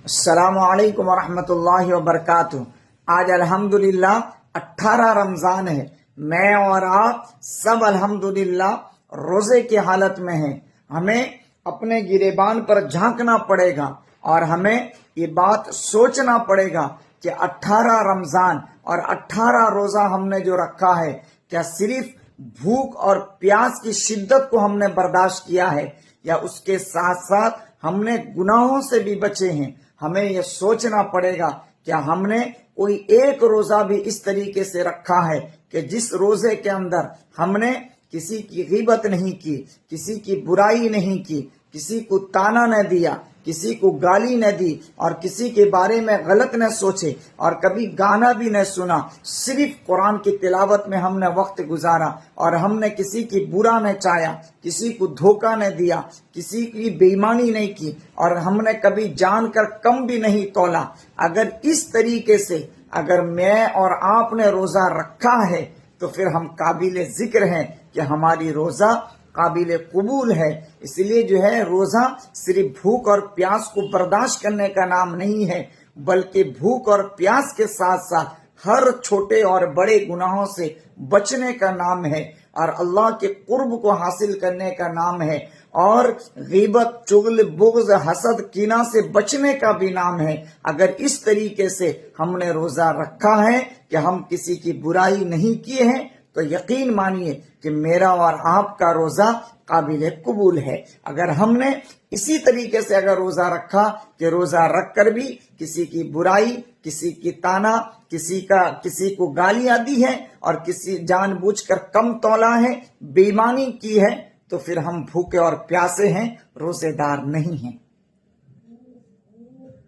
السلام علیکم ورحمۃ اللہ وبرکاتہ۔ آج الحمدللہ 18 رمضان ہے۔ میں اور آپ سب الحمدللہ روزے کی حالت میں ہیں۔ ہمیں اپنے گریبان پر جھانکنا پڑے گا اور ہمیں یہ بات سوچنا پڑے گا کہ 18 رمضان اور 18 روزہ ہم نے جو رکھا ہے، کیا صرف بھوک اور پیاس کی شدت کو ہم نے برداشت کیا ہے یا اس کے ساتھ ساتھ ہم نے گناہوں سے بھی بچے ہیں؟ ہمیں یہ سوچنا پڑے گا کہ ہم نے کوئی ایک روزہ بھی اس طریقے سے رکھا ہے کہ جس روزے کے اندر ہم نے کسی کی غیبت نہیں کی، کسی کی برائی نہیں کی، کسی کو تانا نہ دیا، کسی کو گالی نہ دی اور کسی کے بارے میں غلط نہ سوچے اور کبھی گانا بھی نہ سنا، صرف قرآن کی تلاوت میں ہم نے وقت گزارا اور ہم نے کسی کی برا نہ چاہا، کسی کو دھوکہ نہ دیا، کسی کی بے ایمانی نہیں کی اور ہم نے کبھی جان کر کم بھی نہیں تولا۔ اگر اس طریقے سے اگر میں اور آپ نے روزہ رکھا ہے تو پھر ہم قابل ذکر ہیں کہ ہماری روزہ قابل قبول ہے۔ اس لیے جو ہے روزہ صرف بھوک اور پیاس کو برداشت کرنے کا نام نہیں ہے، بلکہ بھوک اور پیاس کے ساتھ ساتھ ہر چھوٹے اور بڑے گناہوں سے بچنے کا نام ہے اور اللہ کے قرب کو حاصل کرنے کا نام ہے، اور غیبت، چغل، بغض، حسد، کینہ سے بچنے کا بھی نام ہے۔ اگر اس طریقے سے ہم نے روزہ رکھا ہے کہ ہم کسی کی برائی نہیں کیے ہیں تو یقین مانیے کہ میرا اور آپ کا روزہ قابل قبول ہے۔ اگر ہم نے اسی طریقے سے اگر روزہ رکھا کہ روزہ رکھ کر بھی کسی کی برائی، کسی کی تانا، کسی کو گالیاں دی ہیں اور کسی جان بوجھ کر کم تولا ہے، بے ایمانی کی ہے، تو پھر ہم بھوکے اور پیاسے ہیں، روزے دار نہیں ہیں۔